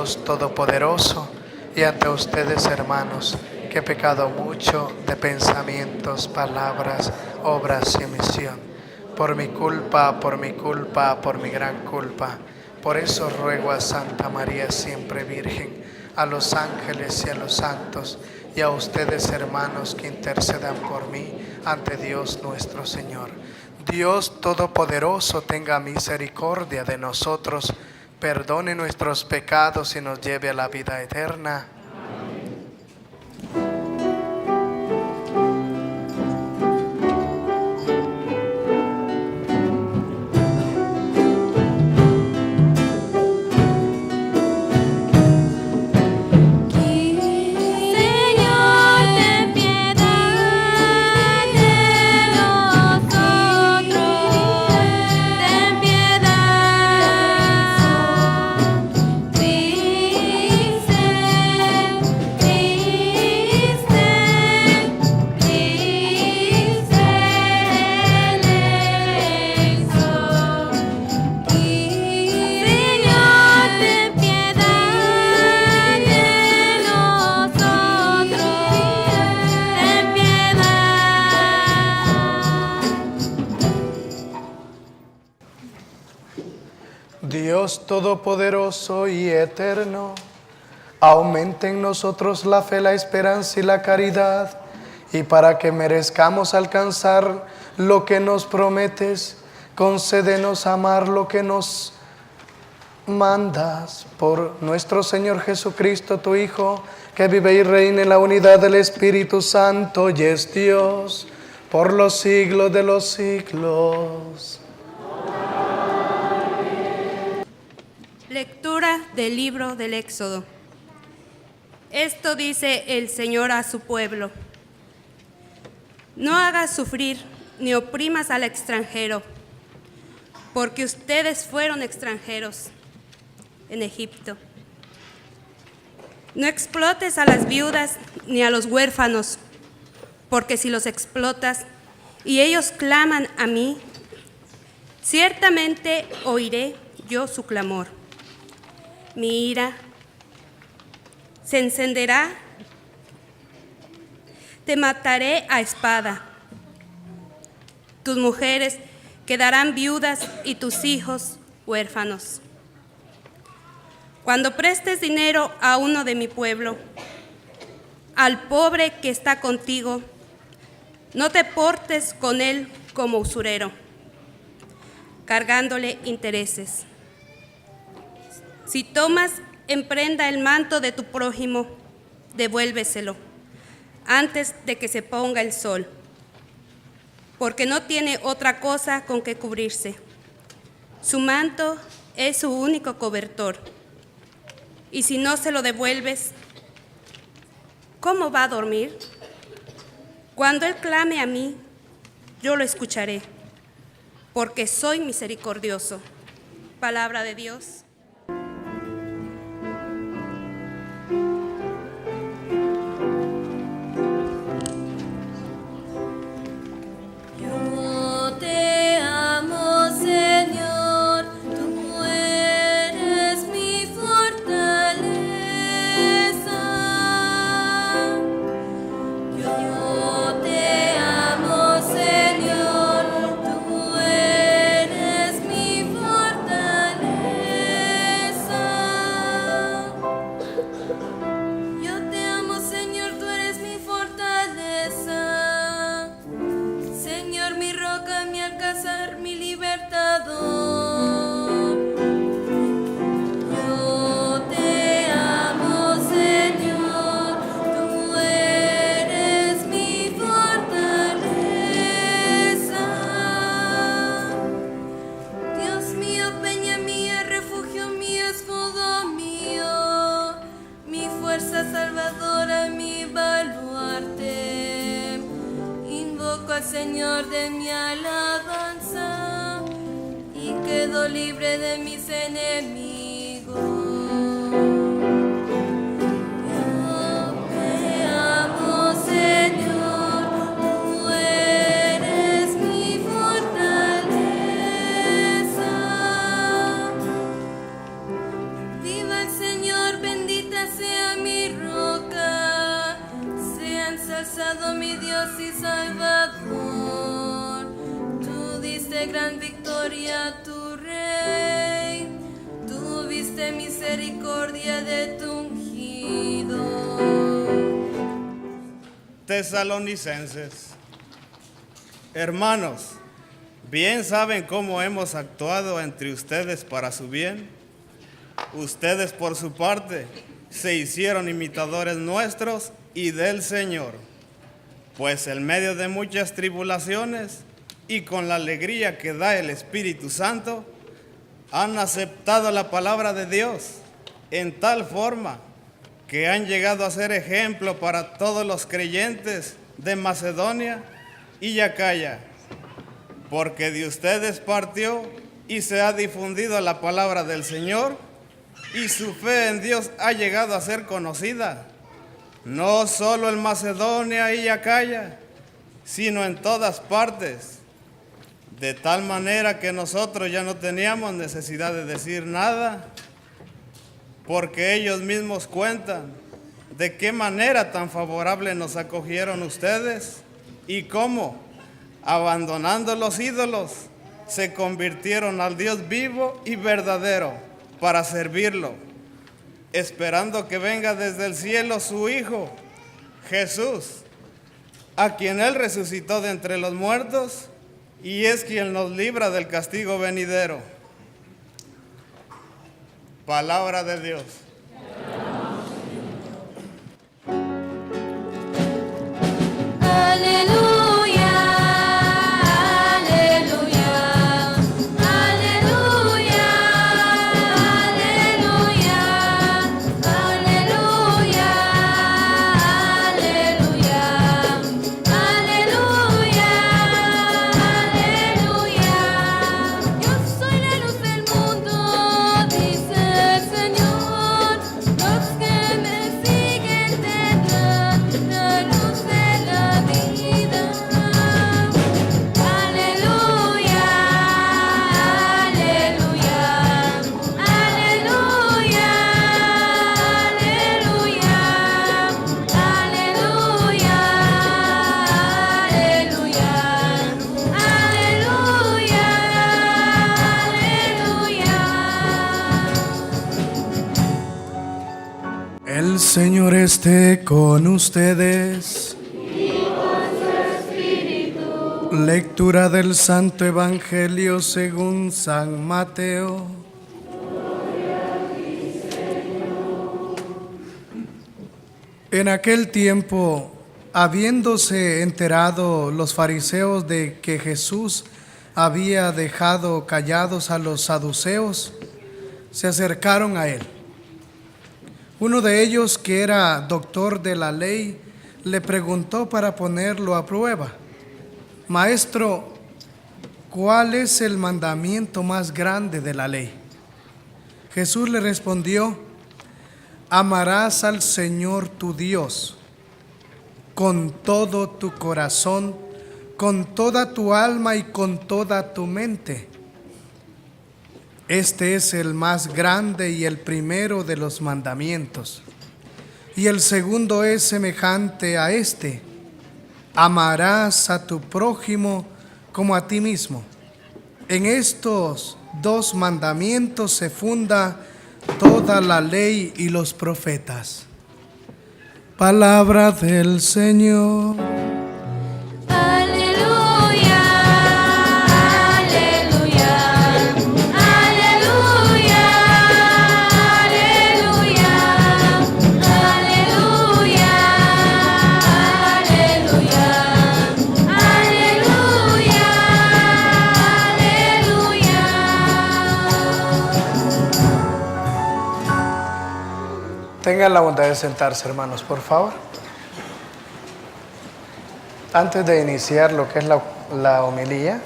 Dios Todopoderoso, y ante ustedes, hermanos, que he pecado mucho de pensamientos, palabras, obras y omisión. Por mi culpa, por mi gran culpa. Por eso ruego a Santa María siempre Virgen, a los ángeles y a los santos, y a ustedes, hermanos, que intercedan por mí ante Dios nuestro Señor. Dios Todopoderoso tenga misericordia de nosotros, perdone nuestros pecados y nos lleve a la vida eterna. Dios Todopoderoso y Eterno, aumenta en nosotros la fe, la esperanza y la caridad, y para que merezcamos alcanzar lo que nos prometes, concédenos amar lo que nos mandas por nuestro Señor Jesucristo, tu Hijo, que vive y reina en la unidad del Espíritu Santo y es Dios por los siglos de los siglos. Lectura del libro del Éxodo. Esto dice el Señor a su pueblo: no hagas sufrir ni oprimas al extranjero, porque ustedes fueron extranjeros en Egipto. No explotes a las viudas ni a los huérfanos, porque si los explotas y ellos claman a mí, ciertamente oiré yo su clamor. Mi ira se encenderá, te mataré a espada. Tus mujeres quedarán viudas y tus hijos huérfanos. Cuando prestes dinero a uno de mi pueblo, al pobre que está contigo, no te portes con él como usurero, cargándole intereses. Si tomas en prenda el manto de tu prójimo, devuélveselo antes de que se ponga el sol, porque no tiene otra cosa con que cubrirse. Su manto es su único cobertor. Y si no se lo devuelves, ¿cómo va a dormir? Cuando él clame a mí, yo lo escucharé, porque soy misericordioso. Palabra de Dios. Señor de mi alabanza, y quedo libre de mis enemigos. Yo te amo, Señor, tú eres mi fortaleza. Viva el Señor alzado, mi Dios y Salvador. Tú diste gran victoria a tu Rey. Tuviste misericordia de tu ungido. Tesalonicenses. Hermanos, bien saben cómo hemos actuado entre ustedes para su bien. Ustedes, por su parte, se hicieron imitadores nuestros y del Señor, pues en medio de muchas tribulaciones y con la alegría que da el Espíritu Santo, han aceptado la palabra de Dios en tal forma que han llegado a ser ejemplo para todos los creyentes de Macedonia y Acaya, porque de ustedes partió y se ha difundido la palabra del Señor, y su fe en Dios ha llegado a ser conocida, no solo en Macedonia y Acaya, sino en todas partes, de tal manera que nosotros ya no teníamos necesidad de decir nada, porque ellos mismos cuentan de qué manera tan favorable nos acogieron ustedes y cómo, abandonando los ídolos, se convirtieron al Dios vivo y verdadero para servirlo, esperando que venga desde el cielo su Hijo, Jesús, a quien Él resucitó de entre los muertos y es quien nos libra del castigo venidero. Palabra de Dios. Aleluya, aleluya, aleluya, aleluya, aleluya, aleluya, aleluya, aleluya. Yo soy la luz del mundo, dice el Señor. Los que me siguen tendrán la luz de la vida. Aleluya, aleluya, aleluya, aleluya, aleluya, aleluya, aleluya. El Señor esté con ustedes. Lectura del Santo Evangelio según San Mateo. En aquel tiempo, habiéndose enterado los fariseos de que Jesús había dejado callados a los saduceos, se acercaron a él. Uno de ellos, que era doctor de la ley, le preguntó para ponerlo a prueba: Maestro, ¿cuál es el mandamiento más grande de la ley? Jesús le respondió: amarás al Señor tu Dios con todo tu corazón, con toda tu alma y con toda tu mente. Este es el más grande y el primero de los mandamientos. Y el segundo es semejante a este: amarás a tu prójimo como a ti mismo. En estos dos mandamientos se funda toda la ley y los profetas. Palabra del Señor. Aleluya, aleluya, aleluya, aleluya, aleluya, aleluya, aleluya, aleluya. Tengan la bondad de sentarse, hermanos, por favor. Antes de iniciar lo que es la homilía,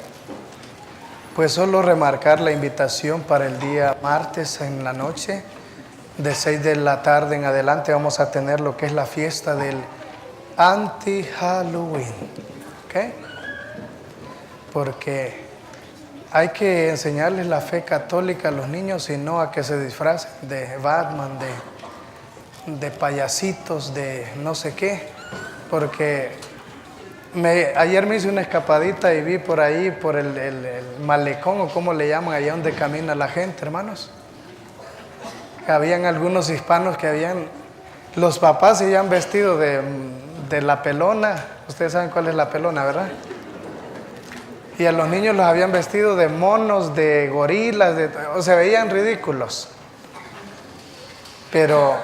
pues solo remarcar la invitación para el día martes en la noche, de 6 de la tarde en adelante, vamos a tener lo que es la fiesta del anti-Halloween, ¿ok? Porque hay que enseñarles la fe católica a los niños y no a que se disfracen de Batman, de payasitos, de no sé qué. porque ayer me hice una escapadita y vi por ahí, por el malecón, o como le llaman, allá donde camina la gente, hermanos. Habían algunos hispanos los papás se habían vestido de la pelona. Ustedes saben cuál es la pelona, ¿verdad? Y a los niños los habían vestido de monos, de gorilas, o se veían ridículos. Pero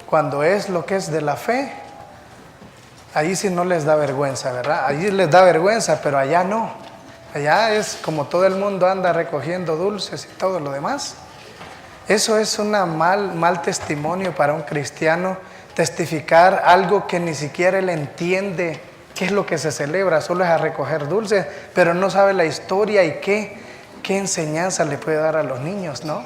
cuando es lo que es de la fe, ahí sí no les da vergüenza, ¿verdad? Allí les da vergüenza, pero allá no. Allá es como todo el mundo anda recogiendo dulces y todo lo demás. Eso es un mal testimonio para un cristiano, testificar algo que ni siquiera él entiende qué es lo que se celebra, solo es a recoger dulces, pero no sabe la historia y qué enseñanza le puede dar a los niños, ¿no?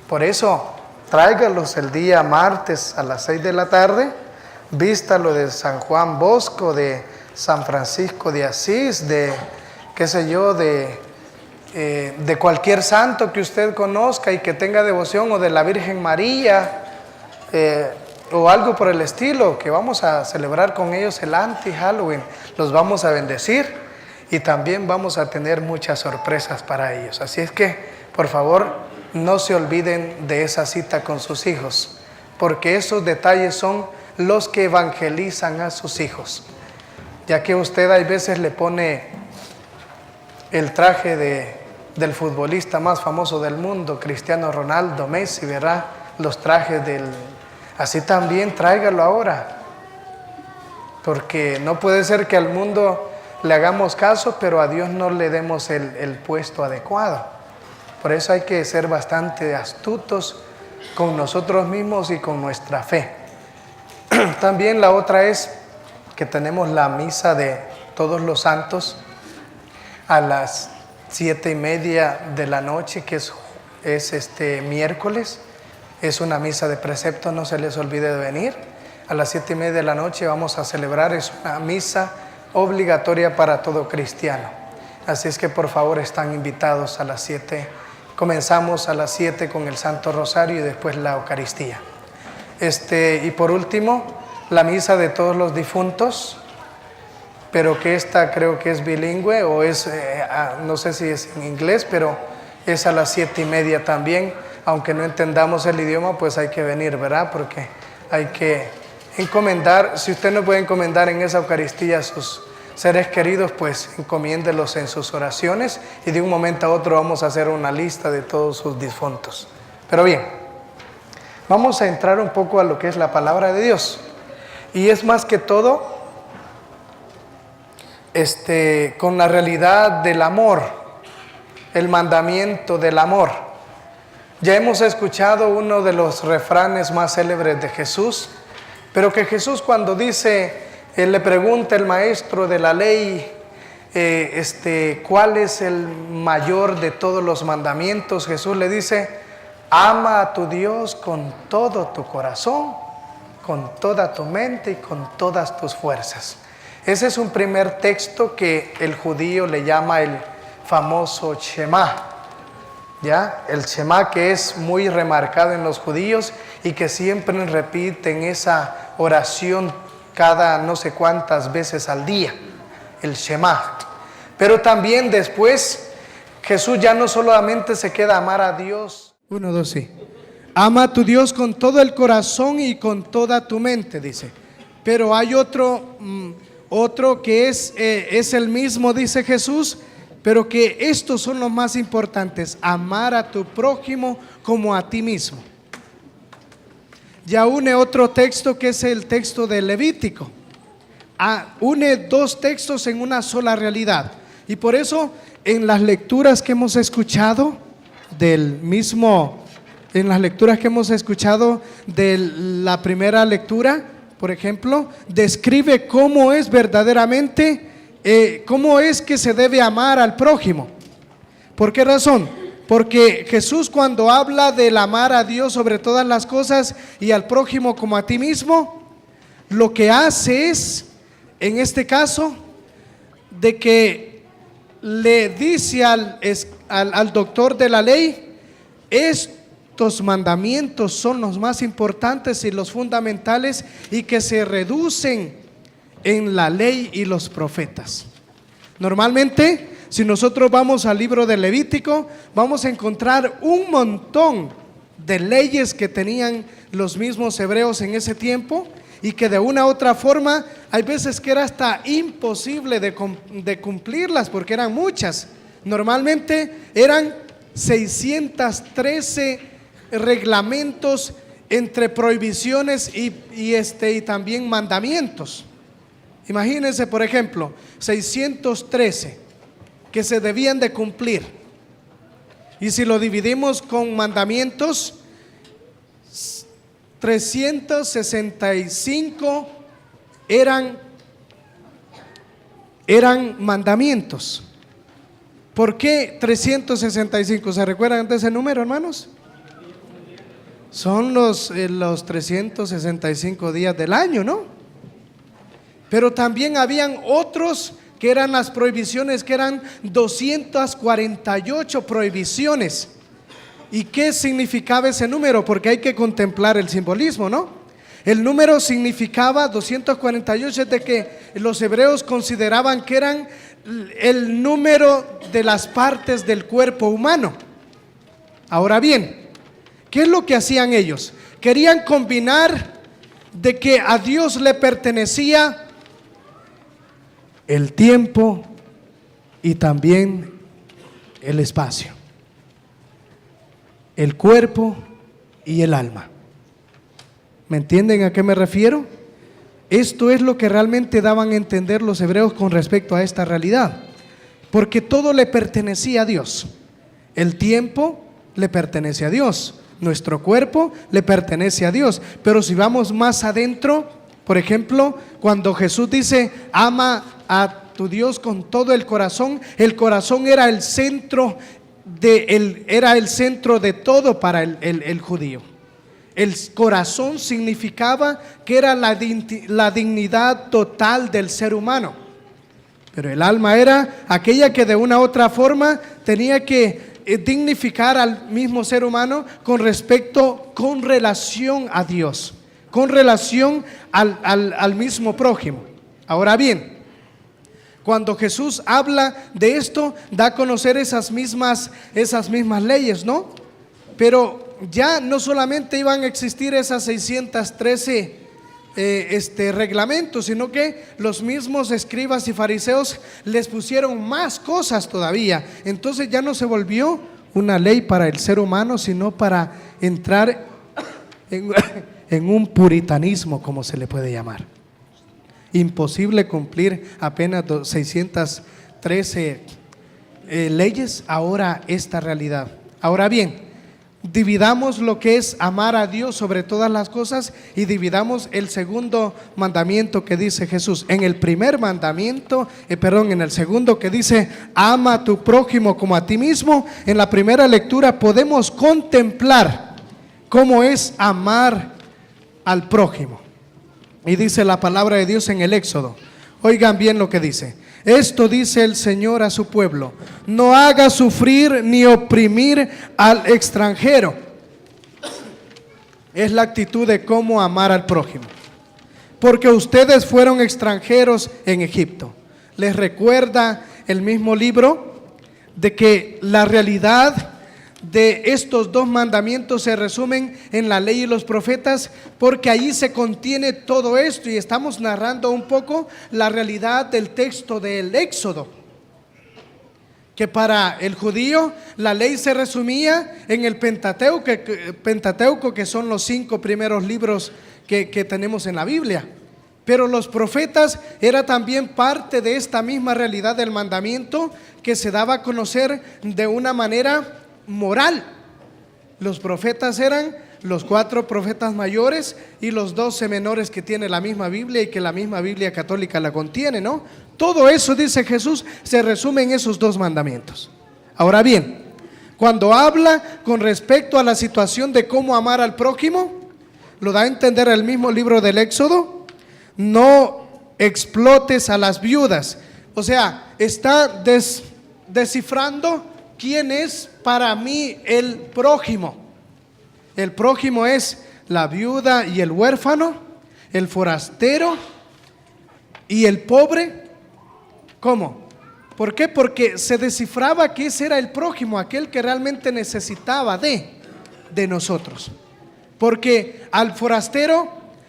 Por eso, tráigalos el día martes a las 6 de la tarde, vístalo de San Juan Bosco, de San Francisco de Asís, de cualquier santo que usted conozca y que tenga devoción, o de la Virgen María, o algo por el estilo, que vamos a celebrar con ellos el anti-Halloween. Los vamos a bendecir y también vamos a tener muchas sorpresas para ellos. Así es que, por favor, no se olviden de esa cita con sus hijos, porque esos detalles son los que evangelizan a sus hijos. Ya que usted a veces le pone el traje del futbolista más famoso del mundo, Cristiano Ronaldo, Messi, ¿verdad? Los trajes así también tráigalo ahora, porque no puede ser que al mundo le hagamos caso, pero a Dios no le demos el puesto adecuado. Por eso hay que ser bastante astutos con nosotros mismos y con nuestra fe. También la otra es que tenemos la misa de todos los santos a las 7:30 de la noche, que es miércoles. Es una misa de precepto, no se les olvide de venir. A las 7:30 de la noche vamos a celebrar, es una misa obligatoria para todo cristiano. Así es que por favor están invitados a las 7. Comenzamos a las 7 con el Santo Rosario y después la Eucaristía. Y por último, la misa de todos los difuntos, pero que esta creo que es bilingüe, o no sé si es en inglés, pero es a las 7:30 también. Aunque no entendamos el idioma, pues hay que venir, ¿verdad? Porque hay que encomendar. Si usted no puede encomendar en esa Eucaristía a sus seres queridos, pues encomiéndelos en sus oraciones, y de un momento a otro vamos a hacer una lista de todos sus difuntos. Pero bien, vamos a entrar un poco a lo que es la palabra de Dios. Y es más que todo con la realidad del amor, el mandamiento del amor. Ya hemos escuchado uno de los refranes más célebres de Jesús, pero que Jesús, cuando le pregunta el maestro de la ley, ¿cuál es el mayor de todos los mandamientos? Jesús le dice: ama a tu Dios con todo tu corazón, con toda tu mente y con todas tus fuerzas. Ese es un primer texto que el judío le llama el famoso Shema. ¿Ya? El Shema, que es muy remarcado en los judíos y que siempre repiten esa oración cada no sé cuántas veces al día, el Shema. Pero también después Jesús ya no solamente se queda a amar a Dios. 1, 2, sí. Ama a tu Dios con todo el corazón y con toda tu mente, dice. Pero hay otro que es el mismo, dice Jesús, pero que estos son los más importantes: amar a tu prójimo como a ti mismo. Ya une otro texto, que es el texto de Levítico. Une dos textos en una sola realidad. Y por eso en las lecturas que hemos escuchado en las lecturas que hemos escuchado de la primera lectura, por ejemplo, describe cómo es verdaderamente, cómo es que se debe amar al prójimo. ¿Por qué razón? Porque Jesús, cuando habla del amar a Dios sobre todas las cosas y al prójimo como a ti mismo, lo que hace es, en este caso, de que le dice al doctor de la ley: es estos mandamientos son los más importantes y los fundamentales y que se reducen en la ley y los profetas. Normalmente, si nosotros vamos al libro de Levítico, vamos a encontrar un montón de leyes que tenían los mismos hebreos en ese tiempo y que de una u otra forma hay veces que era hasta imposible de cumplirlas porque eran muchas. Normalmente eran 613 reglamentos entre prohibiciones y también mandamientos. Imagínense, por ejemplo, 613 que se debían de cumplir. Y si lo dividimos con mandamientos, 365 eran mandamientos. ¿Por qué 365? ¿Se recuerdan de ese número, hermanos? Son los 365 días del año, ¿no? Pero también habían otros que eran las prohibiciones, que eran 248 prohibiciones. ¿Y qué significaba ese número? Porque hay que contemplar el simbolismo, ¿no? El número significaba 248, de que los hebreos consideraban que eran el número de las partes del cuerpo humano. Ahora bien, ¿qué es lo que hacían ellos? Querían combinar de que a Dios le pertenecía el tiempo y también el espacio, el cuerpo y el alma. ¿Me entienden a qué me refiero? Esto es lo que realmente daban a entender los hebreos con respecto a esta realidad, porque todo le pertenecía a Dios. El tiempo le pertenece a Dios, nuestro cuerpo le pertenece a Dios. Pero si vamos más adentro, por ejemplo, cuando Jesús dice ama a tu Dios con todo el corazón era el centro de todo para el judío. El corazón significaba que era la dignidad total del ser humano. Pero el alma era aquella que de una u otra forma tenía que dignificar al mismo ser humano con relación a Dios, con relación al mismo prójimo. Ahora bien, cuando Jesús habla de esto, da a conocer esas mismas leyes, ¿no? Pero ya no solamente iban a existir esas 613 reglamentos, sino que los mismos escribas y fariseos les pusieron más cosas todavía. Entonces ya no se volvió una ley para el ser humano, sino para entrar en un puritanismo, como se le puede llamar. Imposible cumplir apenas 613 leyes, ahora esta realidad. Ahora bien, dividamos lo que es amar a Dios sobre todas las cosas y dividamos el segundo mandamiento que dice Jesús. En el segundo que dice ama a tu prójimo como a ti mismo, en la primera lectura podemos contemplar cómo es amar al prójimo. Y dice la palabra de Dios en el Éxodo. Oigan bien lo que dice. Esto dice el Señor a su pueblo: no haga sufrir ni oprimir al extranjero. Es la actitud de cómo amar al prójimo. Porque ustedes fueron extranjeros en Egipto. Les recuerda el mismo libro de que la realidad de estos dos mandamientos se resumen en la ley y los profetas, porque ahí se contiene todo esto, y estamos narrando un poco la realidad del texto del Éxodo, que para el judío la ley se resumía en el Pentateuco, que son los 5 primeros libros que tenemos en la Biblia. Pero los profetas era también parte de esta misma realidad del mandamiento, que se daba a conocer de una manera moral. Los profetas eran los 4 profetas mayores y los 12 menores que tiene la misma Biblia y que la misma Biblia católica la contiene, ¿no? Todo eso, dice Jesús, se resume en esos 2 mandamientos. Ahora bien, cuando habla con respecto a la situación de cómo amar al prójimo, lo da a entender el mismo libro del Éxodo: no explotes a las viudas. O sea, está descifrando quién es para mí el prójimo. El prójimo es la viuda y el huérfano, el forastero y el pobre. ¿Cómo? ¿Por qué? Porque se descifraba que ese era el prójimo, aquel que realmente necesitaba de nosotros. Porque al forastero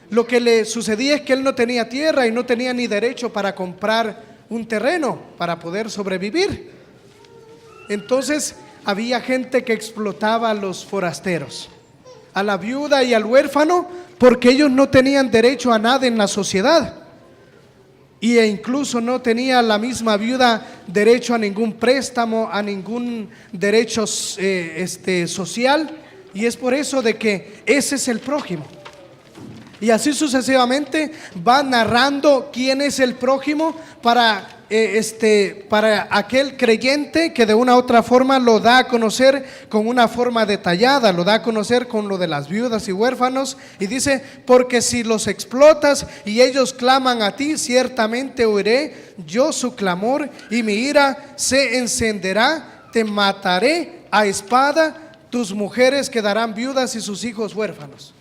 lo que le sucedía es que él no tenía tierra y no tenía ni derecho para comprar un terreno para poder sobrevivir. Entonces había gente que explotaba a los forasteros, a la viuda y al huérfano, porque ellos no tenían derecho a nada en la sociedad. E incluso no tenía la misma viuda derecho a ningún préstamo, a ningún derecho social. Y es por eso de que ese es el prójimo. Y así sucesivamente va narrando quién es el prójimo para aquel creyente que de una u otra forma lo da a conocer con una forma detallada, lo da a conocer con lo de las viudas y huérfanos, y dice: porque si los explotas y ellos claman a ti, ciertamente oiré yo su clamor y mi ira se encenderá, te mataré a espada, tus mujeres quedarán viudas y sus hijos huérfanos.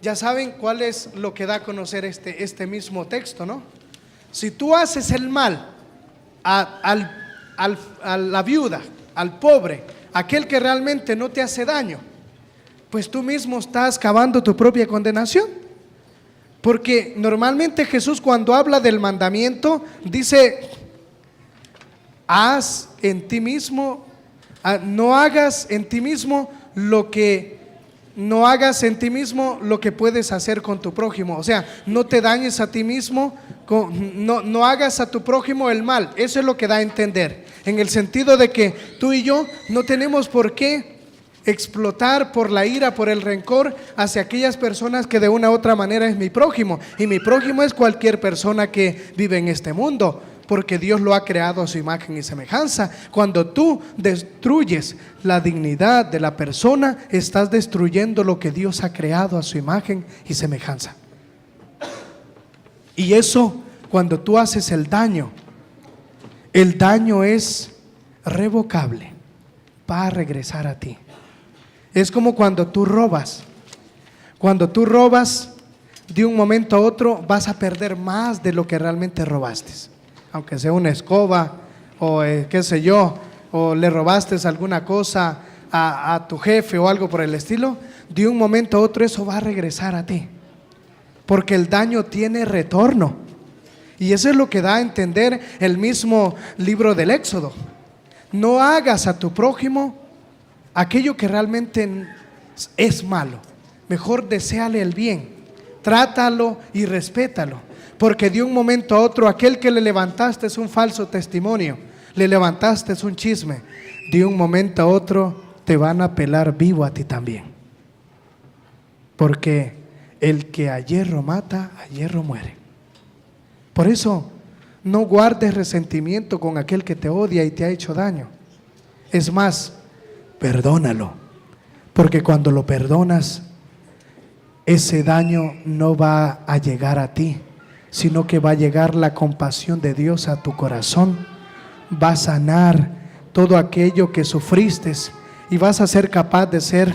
Ya saben cuál es lo que da a conocer este mismo texto, ¿no? Si tú haces el mal a la viuda, al pobre, aquel que realmente no te hace daño, pues tú mismo estás cavando tu propia condenación. Porque normalmente Jesús, cuando habla del mandamiento, dice: haz en ti mismo, no hagas en ti mismo lo que puedes hacer con tu prójimo. O sea, no te dañes a ti mismo, no hagas a tu prójimo el mal. Eso es lo que da a entender, en el sentido de que tú y yo no tenemos por qué explotar por la ira, por el rencor hacia aquellas personas que de una u otra manera es mi prójimo. Y mi prójimo es cualquier persona que vive en este mundo, porque Dios lo ha creado a su imagen y semejanza. Cuando tú destruyes la dignidad de la persona, estás destruyendo lo que Dios ha creado a su imagen y semejanza. Y eso, cuando tú haces el daño es revocable, va a regresar a ti. Es como cuando tú robas. Cuando tú robas, de un momento a otro vas a perder más de lo que realmente robaste. Aunque sea una escoba o qué sé yo, o le robaste alguna cosa a tu jefe o algo por el estilo, de un momento a otro eso va a regresar a ti, porque el daño tiene retorno. Y eso es lo que da a entender el mismo libro del Éxodo. No hagas a tu prójimo aquello que realmente es malo, mejor deséale el bien, trátalo y respétalo. Porque de un momento a otro, aquel que le levantaste es un falso testimonio, le levantaste es un chisme, de un momento a otro te van a pelar vivo a ti también. Porque el que a hierro mata, a hierro muere. Por eso, no guardes resentimiento con aquel que te odia y te ha hecho daño. Es más, perdónalo, porque cuando lo perdonas, ese daño no va a llegar a ti, sino que va a llegar la compasión de Dios a tu corazón. Va a sanar todo aquello que sufriste y vas a ser capaz de ser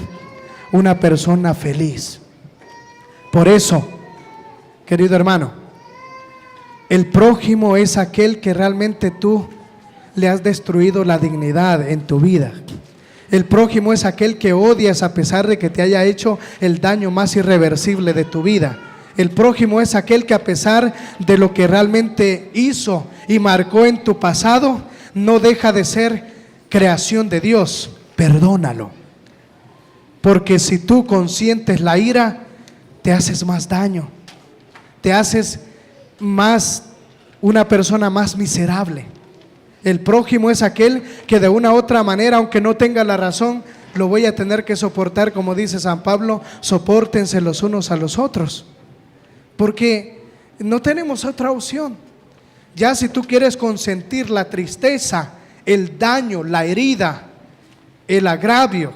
una persona feliz. Por eso, querido hermano, el prójimo es aquel que realmente tú le has destruido la dignidad en tu vida. El prójimo es aquel que odias a pesar de que te haya hecho el daño más irreversible de tu vida. El prójimo es aquel que a pesar de lo que realmente hizo y marcó en tu pasado, no deja de ser creación de Dios. Perdónalo. Porque si tú consientes la ira, te haces más daño. Te haces más una persona más miserable. El prójimo es aquel que de una u otra manera, aunque no tenga la razón, lo voy a tener que soportar, como dice San Pablo: sopórtense los unos a los otros. Porque no tenemos otra opción. Ya si tú quieres consentir la tristeza, el daño, la herida, el agravio,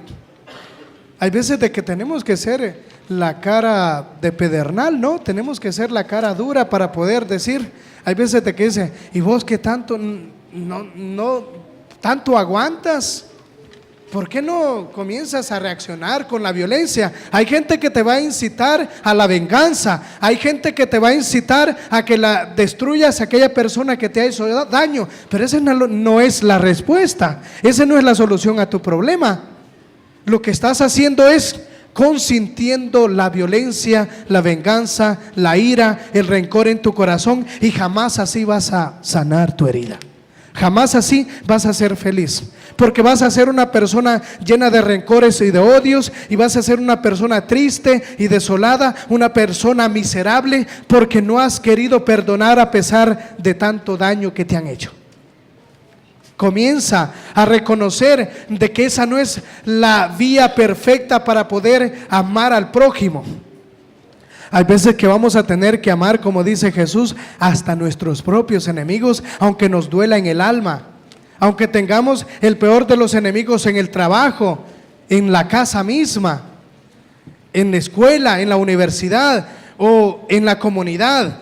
hay veces de que tenemos que ser la cara de pedernal, ¿no? Tenemos que ser la cara dura para poder decir. Hay veces de que dice: ¿y vos qué tanto, no tanto aguantas? ¿por qué no comienzas a reaccionar con la violencia? Hay gente que te va a incitar a la venganza. Hay gente que te va a incitar a que la destruyas a aquella persona que te ha hecho daño. Pero esa no es la respuesta. Esa no es la solución a tu problema. Lo que estás haciendo es consintiendo la violencia, la venganza, la ira, el rencor en tu corazón, y jamás así vas a sanar tu herida. Jamás así vas a ser feliz, porque vas a ser una persona llena de rencores y de odios, y vas a ser una persona triste y desolada, una persona miserable, porque no has querido perdonar a pesar de tanto daño que te han hecho. Comienza a reconocer de que esa no es la vía perfecta para poder amar al prójimo. Hay veces que vamos a tener que amar, como dice Jesús, hasta nuestros propios enemigos, aunque nos duela en el alma, aunque tengamos el peor de los enemigos en el trabajo, en la casa misma, en la escuela, en la universidad o en la comunidad.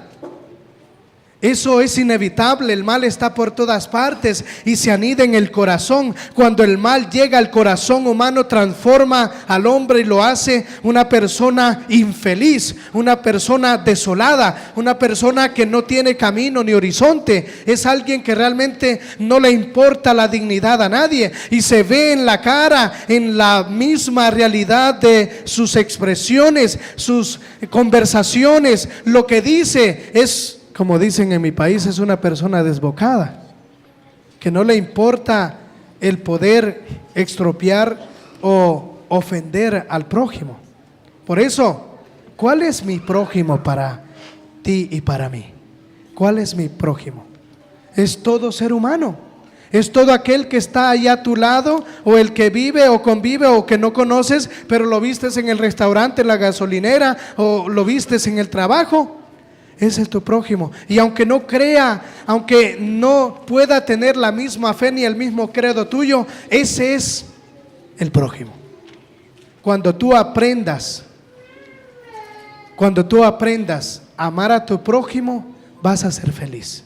Eso es inevitable, el mal está por todas partes y se anida en el corazón. Cuando el mal llega al corazón humano, transforma al hombre y lo hace una persona infeliz, una persona desolada, una persona que no tiene camino ni horizonte. Es alguien que realmente no le importa la dignidad a nadie, y se ve en la cara, en la misma realidad de sus expresiones, sus conversaciones. Lo que dice es, como dicen en mi país, es una persona desbocada, que no le importa el poder extropiar o ofender al prójimo. Por eso, ¿cuál es mi prójimo para ti y para mí? ¿Cuál es mi prójimo? Es todo ser humano. Es todo aquel que está allá a tu lado, o el que vive o convive o que no conoces, pero lo vistes en el restaurante, en la gasolinera, o lo vistes en el trabajo. Ese es tu prójimo. Y aunque no crea, aunque no pueda tener la misma fe ni el mismo credo tuyo, ese es el prójimo. Cuando tú aprendas a amar a tu prójimo, vas a ser feliz.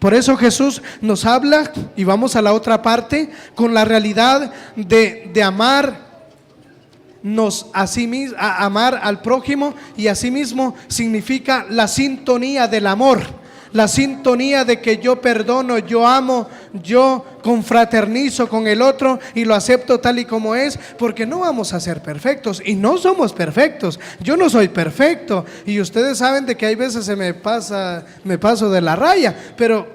Por eso Jesús nos habla, y vamos a la otra parte, con la realidad de amar amar al prójimo, y asimismo significa la sintonía del amor, la sintonía de que yo perdono, yo amo, yo confraternizo con el otro y lo acepto tal y como es, porque no vamos a ser perfectos y no somos perfectos. Yo no soy perfecto, y ustedes saben de que hay veces me paso de la raya, pero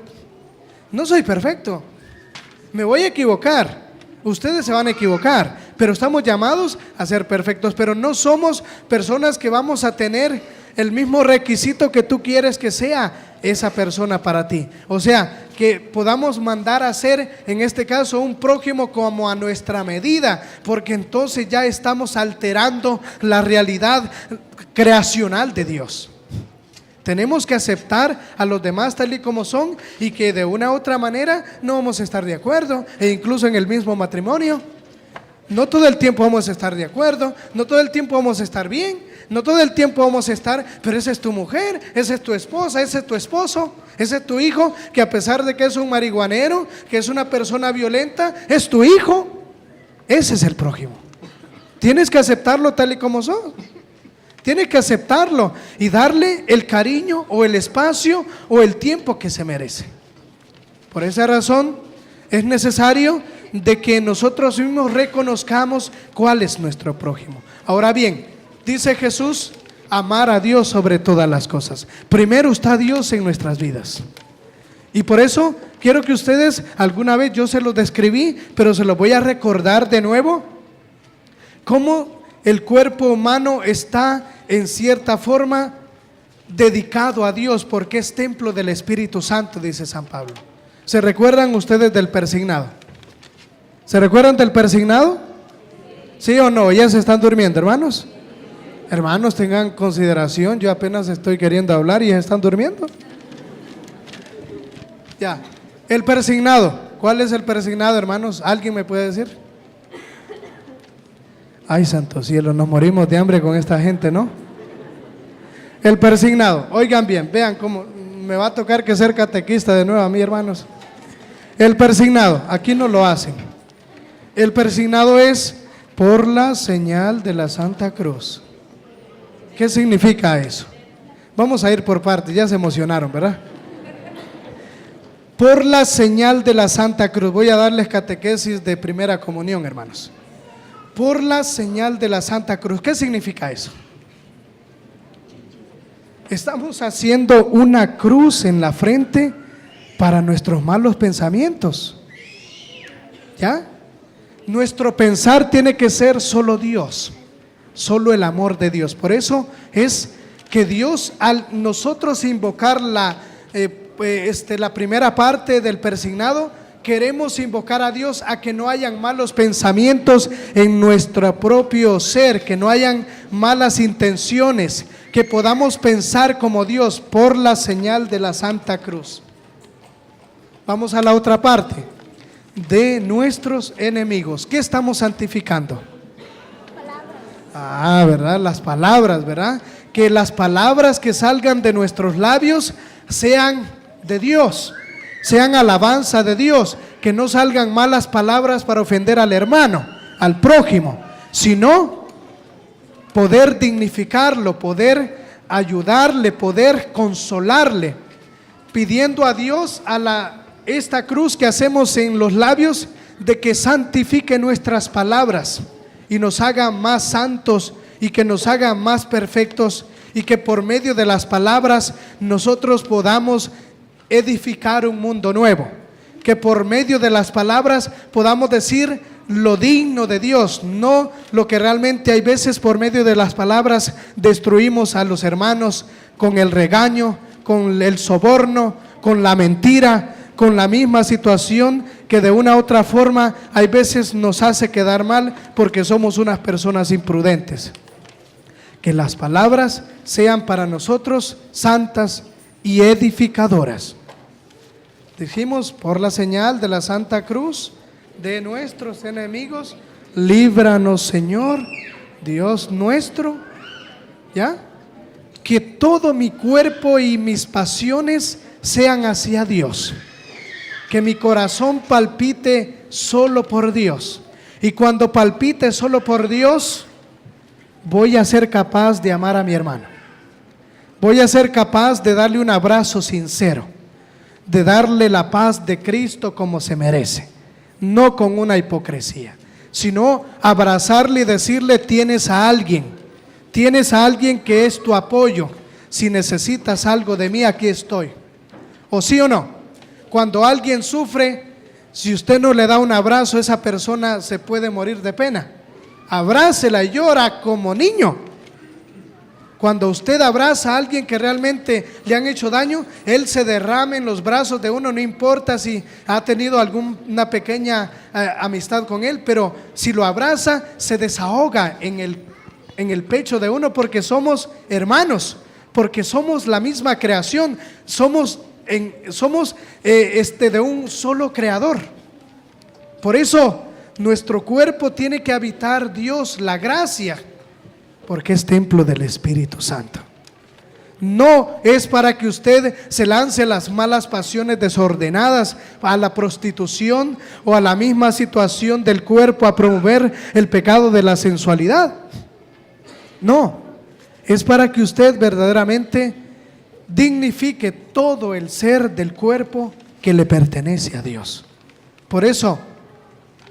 no soy perfecto. Me voy a equivocar. Ustedes se van a equivocar, pero estamos llamados a ser perfectos. Pero no somos personas que vamos a tener el mismo requisito que tú quieres que sea esa persona para ti. O sea, que podamos mandar a ser, en este caso, un prójimo como a nuestra medida, porque entonces ya estamos alterando la realidad creacional de Dios. Tenemos que aceptar a los demás tal y como son, y que de una u otra manera no vamos a estar de acuerdo, e incluso en el mismo matrimonio. No todo el tiempo vamos a estar de acuerdo, no todo el tiempo vamos a estar bien, no todo el tiempo vamos a estar, pero esa es tu mujer, esa es tu esposa, ese es tu esposo, ese es tu hijo, que a pesar de que es un marihuanero, que es una persona violenta, es tu hijo. Ese es el prójimo. Tienes que aceptarlo tal y como son. Tienes que aceptarlo y darle el cariño o el espacio o el tiempo que se merece. Por esa razón es necesario de que nosotros mismos reconozcamos cuál es nuestro prójimo. Ahora bien, dice Jesús, amar a Dios sobre todas las cosas. Primero está Dios en nuestras vidas. Y por eso quiero que ustedes, alguna vez yo se los describí, pero se los voy a recordar de nuevo, cómo el cuerpo humano está en cierta forma dedicado a Dios, porque es templo del Espíritu Santo, dice San Pablo. ¿Se recuerdan ustedes del persignado? ¿Se recuerdan del persignado? ¿Sí o no? ¿Ya se están durmiendo, hermanos? Hermanos, tengan consideración, yo apenas estoy queriendo hablar y ya están durmiendo. Ya, el persignado. ¿Cuál es el persignado, hermanos? ¿Alguien me puede decir? Ay, santo cielo, nos morimos de hambre con esta gente, ¿no? El persignado, oigan bien, vean cómo me va a tocar que ser catequista de nuevo a mí, hermanos. El persignado, aquí no lo hacen. El persignado es por la señal de la Santa Cruz. ¿Qué significa eso? Vamos a ir por partes, ya se emocionaron, ¿verdad? Por la señal de la Santa Cruz. Voy a darles catequesis de primera comunión, hermanos. Por la señal de la Santa Cruz. ¿Qué significa eso? Estamos haciendo una cruz en la frente para nuestros malos pensamientos. ¿Ya? Nuestro pensar tiene que ser solo Dios, solo el amor de Dios. Por eso es que Dios, al nosotros invocar la primera parte del persignado, queremos invocar a Dios a que no hayan malos pensamientos en nuestro propio ser, que no hayan malas intenciones, que podamos pensar como Dios por la señal de la Santa Cruz. Vamos a la otra parte, de nuestros enemigos. ¿Qué estamos santificando? ¿Verdad? Las palabras, ¿verdad? Que las palabras que salgan de nuestros labios sean de Dios, sean alabanza de Dios, que no salgan malas palabras para ofender al hermano, al prójimo, sino poder dignificarlo, poder ayudarle, poder consolarle, pidiendo a Dios esta cruz que hacemos en los labios, de que santifique nuestras palabras y nos haga más santos y que nos haga más perfectos, y que por medio de las palabras nosotros podamos edificar un mundo nuevo, que por medio de las palabras podamos decir lo digno de Dios, no lo que realmente hay veces por medio de las palabras destruimos a los hermanos con el regaño, con el soborno, con la mentira, con la misma situación que de una u otra forma hay veces nos hace quedar mal porque somos unas personas imprudentes. Que las palabras sean para nosotros santas y edificadoras. Dijimos, por la señal de la Santa Cruz de nuestros enemigos, líbranos, Señor, Dios nuestro. ¿Ya? Que todo mi cuerpo y mis pasiones sean hacia Dios. Que mi corazón palpite solo por Dios. Y cuando palpite solo por Dios, voy a ser capaz de amar a mi hermano. Voy a ser capaz de darle un abrazo sincero, de darle la paz de Cristo como se merece, no con una hipocresía, sino abrazarle y decirle: tienes a alguien que es tu apoyo. Si necesitas algo de mí, aquí estoy. ¿O sí o no? Cuando alguien sufre, si usted no le da un abrazo, esa persona se puede morir de pena. Abrácela y llora como niño. Cuando usted abraza a alguien que realmente le han hecho daño, él se derrama en los brazos de uno, no importa si ha tenido alguna pequeña amistad con él, pero si lo abraza, se desahoga en el pecho de uno, porque somos hermanos, porque somos la misma creación, somos de un solo creador. Por eso nuestro cuerpo tiene que habitar Dios, la gracia, porque es templo del Espíritu Santo. No es para que usted se lance a las malas pasiones desordenadas, a la prostitución o a la misma situación del cuerpo, a promover el pecado de la sensualidad. No, es para que usted verdaderamente dignifique todo el ser del cuerpo que le pertenece a Dios. Por eso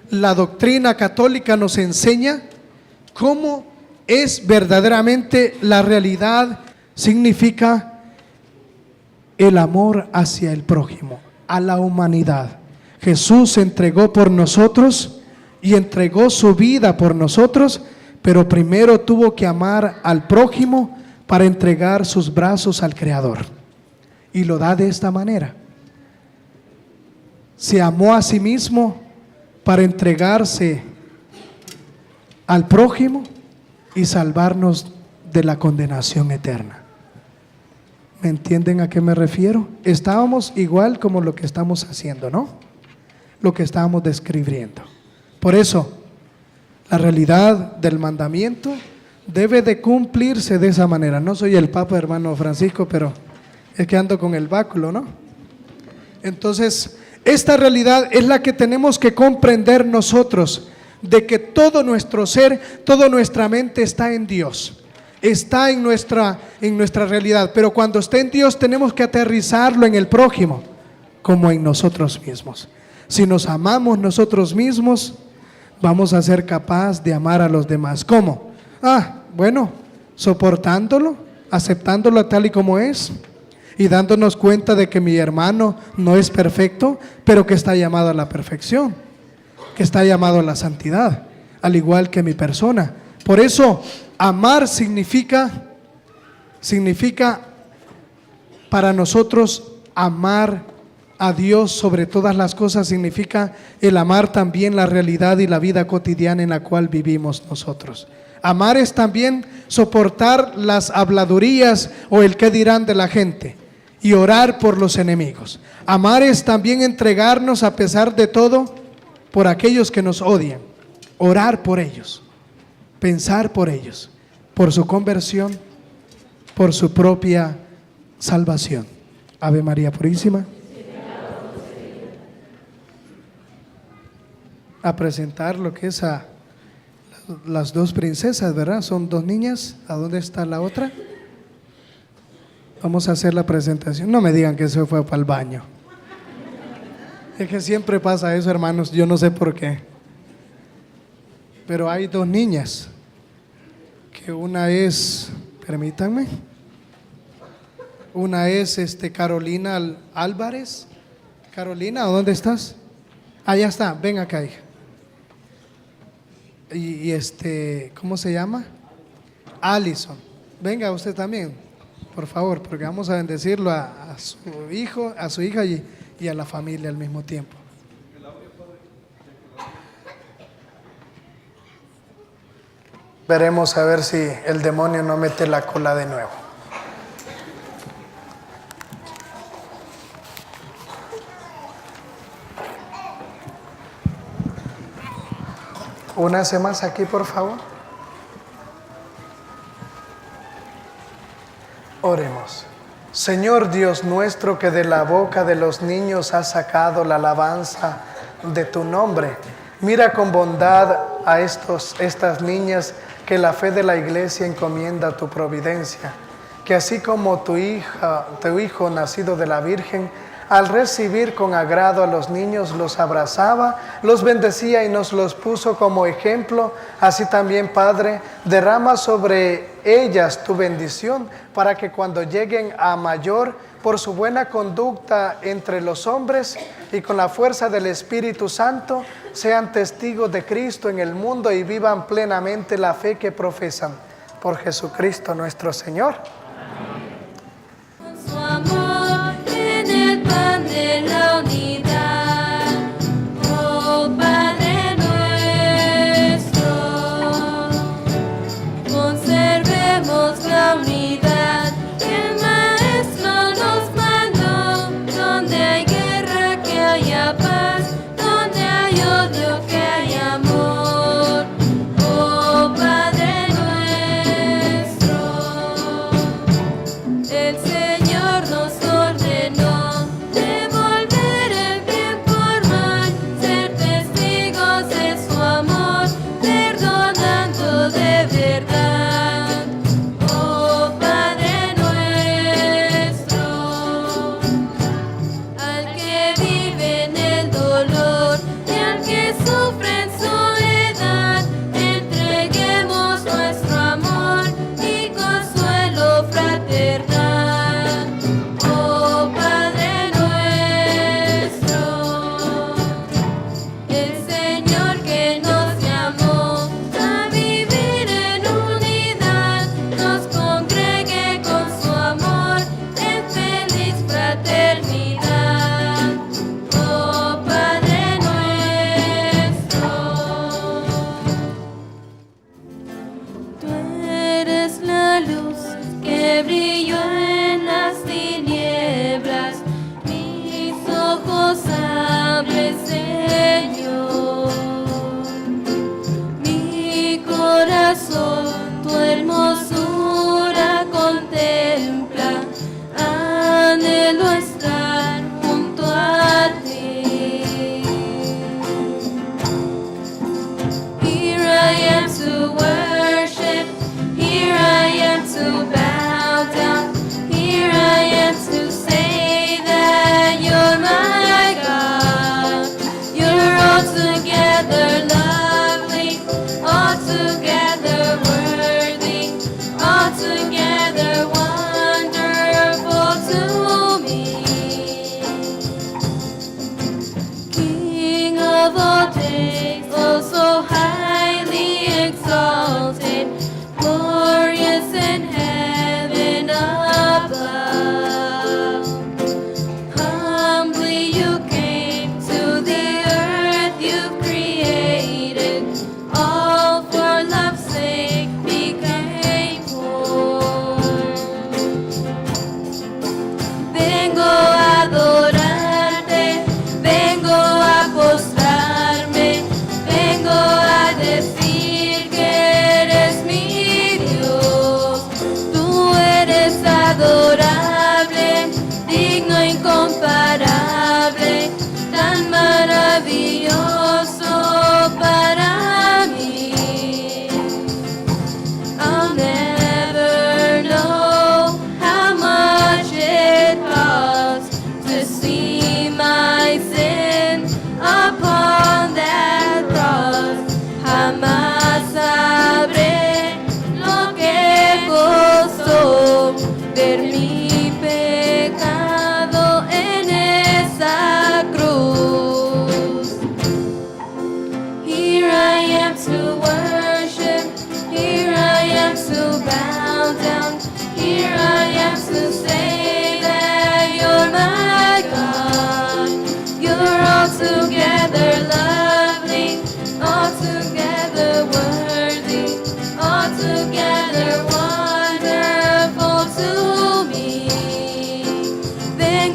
la doctrina católica nos enseña cómo es verdaderamente la realidad. Significa el amor hacia el prójimo, a la humanidad. Jesús se entregó por nosotros y entregó su vida por nosotros, pero primero tuvo que amar al prójimo para entregar sus brazos al Creador. Y lo da de esta manera. Se amó a sí mismo para entregarse al prójimo y salvarnos de la condenación eterna. ¿Me entienden a qué me refiero? Estábamos igual como lo que estamos haciendo, ¿no? Lo que estábamos describiendo. Por eso, la realidad del mandamiento debe de cumplirse de esa manera. No soy el Papa, hermano Francisco, pero es que ando con el báculo, ¿no? Entonces, esta realidad es la que tenemos que comprender nosotros, de que todo nuestro ser, toda nuestra mente está en Dios, está en nuestra realidad. Pero cuando está en Dios tenemos que aterrizarlo en el prójimo como en nosotros mismos. Si nos amamos nosotros mismos, vamos a ser capaces de amar a los demás. ¿Cómo? Bueno, soportándolo, aceptándolo tal y como es, y dándonos cuenta de que mi hermano no es perfecto, pero que está llamado a la perfección, que está llamado a la santidad, al igual que mi persona. Por eso, amar significa para nosotros amar a Dios sobre todas las cosas, significa el amar también la realidad y la vida cotidiana en la cual vivimos nosotros. Amar es también soportar las habladurías o el qué dirán de la gente y orar por los enemigos. Amar es también entregarnos a pesar de todo por aquellos que nos odian, orar por ellos, pensar por ellos, por su conversión, por su propia salvación. Ave María Purísima. A presentar lo que es a las dos princesas, ¿verdad? Son dos niñas. ¿A dónde está la otra? Vamos a hacer la presentación. No me digan que se fue para el baño. Es que siempre pasa eso, hermanos. Yo no sé por qué. Pero hay dos niñas. Que una es, permítanme. Una es Carolina Álvarez. Carolina, ¿dónde estás? Allá está, ven acá, hija. Y ¿cómo se llama? Allison. Venga usted también, por favor, porque vamos a bendecirlo a su hijo, a su hija y a la familia al mismo tiempo. Veremos a ver si el demonio no mete la cola de nuevo. Únase más aquí, por favor. Oremos. Señor Dios nuestro, que de la boca de los niños has sacado la alabanza de tu nombre, mira con bondad a estas niñas que la fe de la iglesia encomienda a tu providencia, que así como tu hijo nacido de la Virgen, al recibir con agrado a los niños, los abrazaba, los bendecía y nos los puso como ejemplo. Así también, Padre, derrama sobre ellas tu bendición, para que cuando lleguen a mayor, por su buena conducta entre los hombres y con la fuerza del Espíritu Santo, sean testigos de Cristo en el mundo y vivan plenamente la fe que profesan. Por Jesucristo nuestro Señor. Con su amor en el pan de la unidad, oh Padre nuestro, conservemos la unidad que el Maestro nos mandó. Donde hay guerra, que haya paz; donde hay odio, que haya amor, oh Padre nuestro.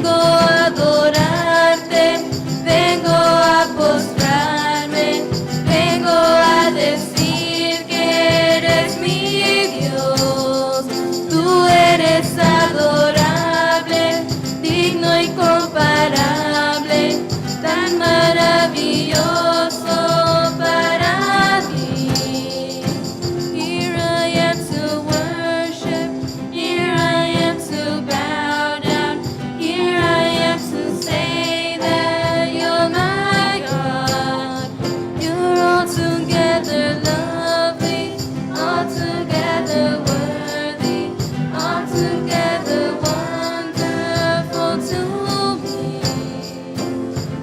Vengo a adorarte, vengo a postrarme, vengo a decir que eres mi Dios. Tú eres adorable, digno y comparable, tan maravilloso para ti. Here I am to worship, here I am to bow down, here I am to say that you're my God. You're altogether lovely, altogether worthy, altogether wonderful to me.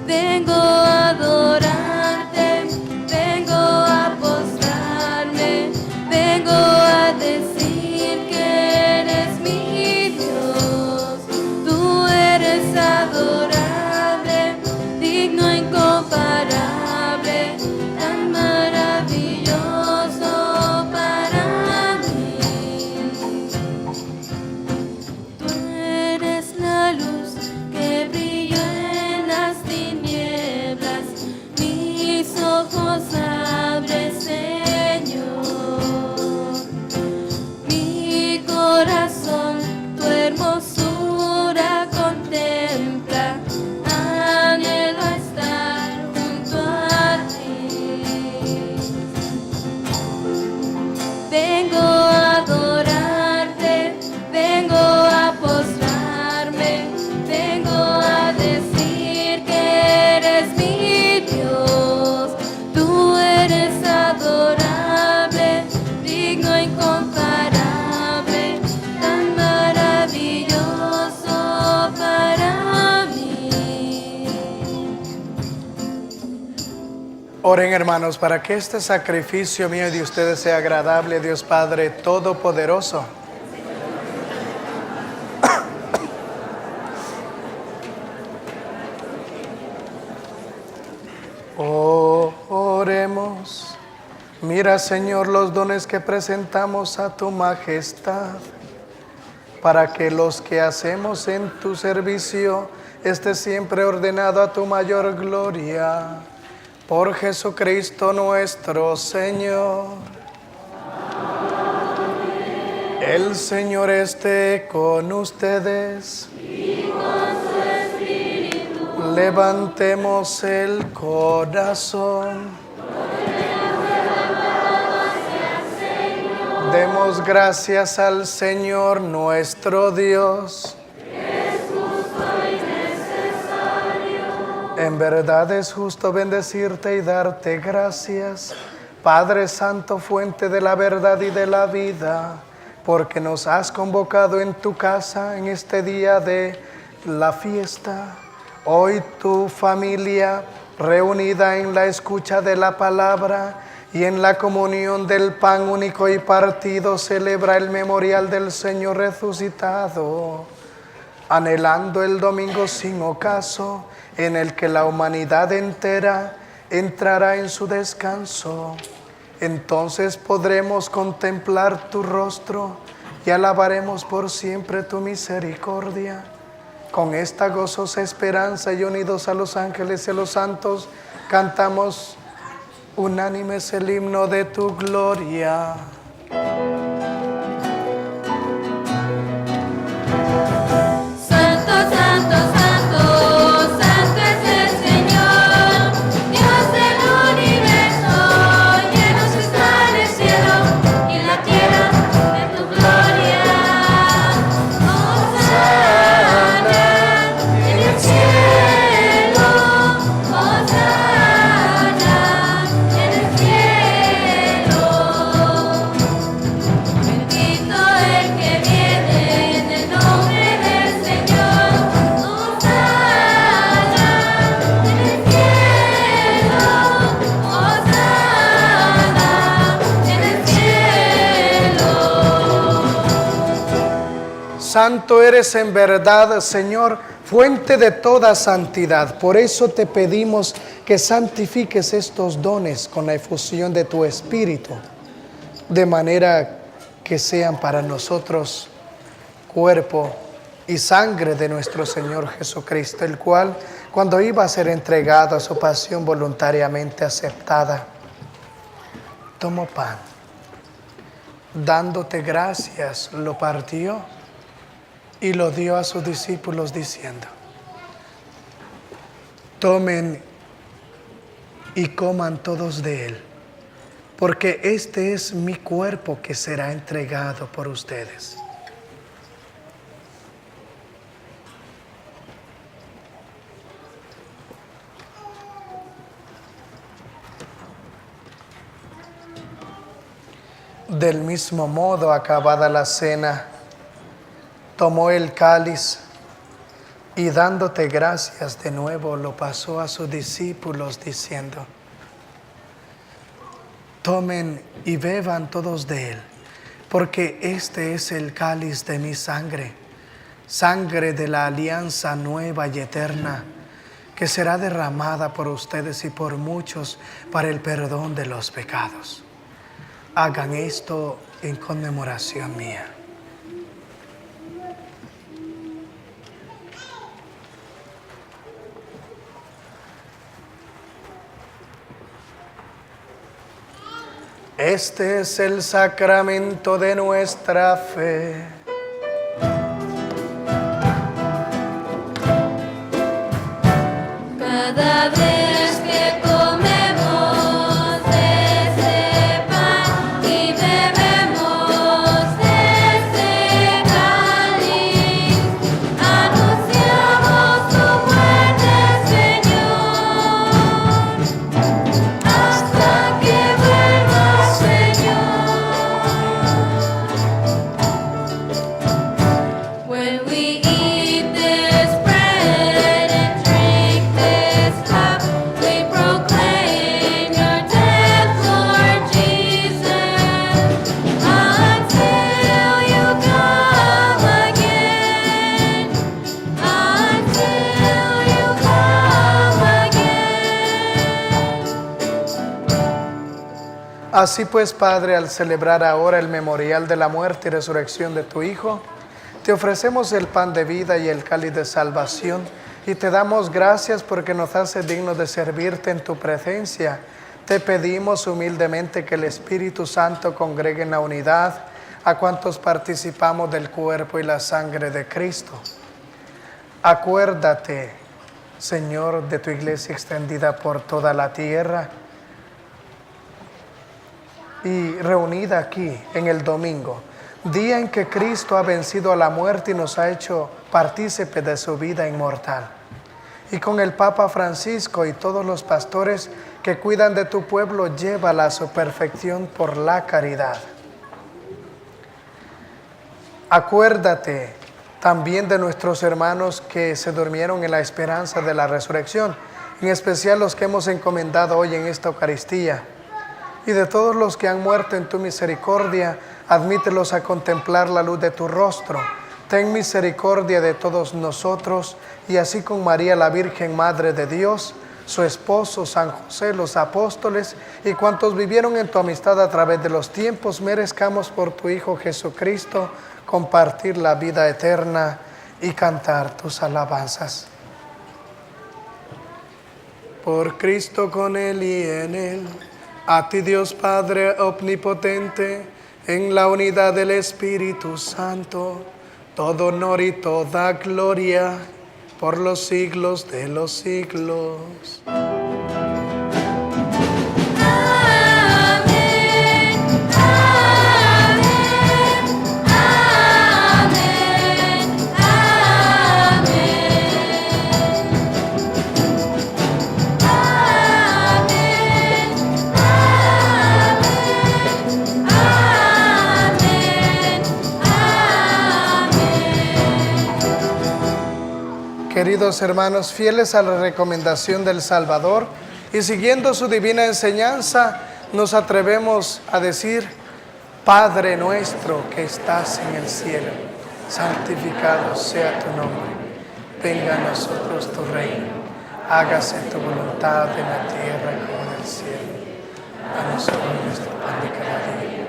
Vengo a adorarte, vengo a postrarme, vengo a decir que eres mi Dios. Tú eres adorable, digno e incomparable, tan maravilloso para mí. Tú eres la luz que brilló en las tinieblas, mis ojos abre, Señor. Mi corazón tu hermosura contempla, anhelo estar junto a ti. Vengo a adorarte, vengo a postrarme, vengo a decir que eres mi Dios. Tú eres adorable, digno e incomparable, tan maravilloso para mí. Oren, hermanos, para que este sacrificio mío y de ustedes sea agradable a Dios Padre Todopoderoso. Oremos. Mira, Señor, los dones que presentamos a tu majestad, para que los que hacemos en tu servicio esté siempre ordenado a tu mayor gloria. Por Jesucristo nuestro Señor. El Señor esté con ustedes. Levantemos el corazón. Demos gracias al Señor nuestro Dios. En verdad es justo bendecirte y darte gracias, Padre Santo, fuente de la verdad y de la vida, porque nos has convocado en tu casa en este día de la fiesta. Hoy tu familia, reunida en la escucha de la palabra y en la comunión del pan único y partido, celebra el memorial del Señor resucitado, anhelando el domingo sin ocaso, en el que la humanidad entera entrará en su descanso. Entonces podremos contemplar tu rostro y alabaremos por siempre tu misericordia. Con esta gozosa esperanza y unidos a los ángeles y a los santos, cantamos unánimes el himno de tu gloria. Santo, santo, santo, santo es el Señor, Dios del universo, llenos está el cielo y la tierra de tu gloria. Hosana en el cielo, hosana en el cielo. Bendito el que viene en el nombre del Señor. Hosana en el cielo, hosana en el cielo. Santo eres en verdad, Señor, fuente de toda santidad. Por eso te pedimos que santifiques estos dones con la efusión de tu Espíritu, de manera que sean para nosotros cuerpo y sangre de nuestro Señor Jesucristo, el cual, cuando iba a ser entregado a su pasión voluntariamente aceptada, tomó pan, dándote gracias, lo partió y lo dio a sus discípulos diciendo: tomen y coman todos de él, porque este es mi cuerpo que será entregado por ustedes. Del mismo modo, acabada la cena, tomó el cáliz y dándote gracias de nuevo, lo pasó a sus discípulos diciendo: tomen y beban todos de él, porque este es el cáliz de mi sangre, sangre de la alianza nueva y eterna, que será derramada por ustedes y por muchos para el perdón de los pecados. Hagan esto en conmemoración mía. Este es el sacramento de nuestra fe. Cada vez que comemos este pan y bebemos este cáliz, anunciamos tu muerte, Señor, hasta que vuelvas, Señor. When we eat this bread and drink this cup, we proclaim your death, Lord Jesus, until you come again, until you come again. Así pues, Padre, al celebrar ahora el memorial de la muerte y resurrección de tu Hijo, te ofrecemos el pan de vida y el cáliz de salvación, y te damos gracias porque nos hace dignos de servirte en tu presencia. Te pedimos humildemente que el Espíritu Santo congregue en la unidad a cuantos participamos del cuerpo y la sangre de Cristo. Acuérdate, Señor, de tu iglesia extendida por toda la tierra y reunida aquí en el domingo, día en que Cristo ha vencido a la muerte y nos ha hecho partícipes de su vida inmortal. Y con el Papa Francisco y todos los pastores que cuidan de tu pueblo, llévala a su perfección por la caridad. Acuérdate también de nuestros hermanos que se durmieron en la esperanza de la resurrección, en especial los que hemos encomendado hoy en esta Eucaristía, y de todos los que han muerto en tu misericordia. Admítelos a contemplar la luz de tu rostro. Ten misericordia de todos nosotros, y así con María la Virgen, Madre de Dios, su esposo San José, los apóstoles y cuantos vivieron en tu amistad a través de los tiempos, merezcamos por tu Hijo Jesucristo compartir la vida eterna y cantar tus alabanzas. Por Cristo, con Él y en Él, a ti Dios Padre omnipotente, en la unidad del Espíritu Santo, todo honor y toda gloria por los siglos de los siglos. Queridos hermanos, fieles a la recomendación del Salvador y siguiendo su divina enseñanza, nos atrevemos a decir: Padre nuestro que estás en el cielo, santificado sea tu nombre. Venga a nosotros tu reino. Hágase tu voluntad en la tierra como en el cielo. Danos hoy nuestro pan de cada día.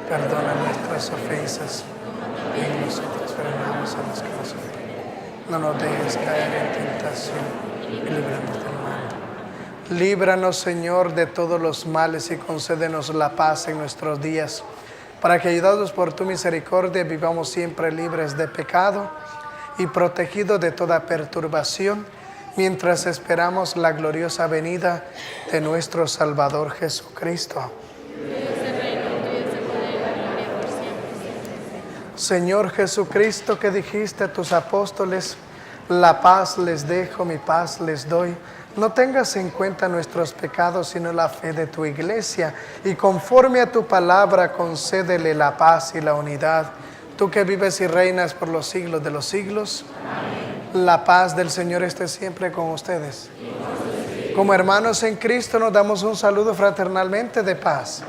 Perdona nuestras ofensas y nosotros perdonamos a los que nos ofenden. no nos dejes caer en tentación y líbranos del mal. Líbranos, Señor, de todos los males y concédenos la paz en nuestros días, para que, ayudados por tu misericordia, vivamos siempre libres de pecado y protegidos de toda perturbación, mientras esperamos la gloriosa venida de nuestro Salvador Jesucristo. Señor Jesucristo, que dijiste a tus apóstoles: la paz les dejo, mi paz les doy. No tengas en cuenta nuestros pecados, sino la fe de tu iglesia, y conforme a tu palabra concédele la paz y la unidad. Tú que vives y reinas por los siglos de los siglos. Amén. La paz del Señor esté siempre con ustedes. Como hermanos en Cristo nos damos un saludo fraternalmente de paz.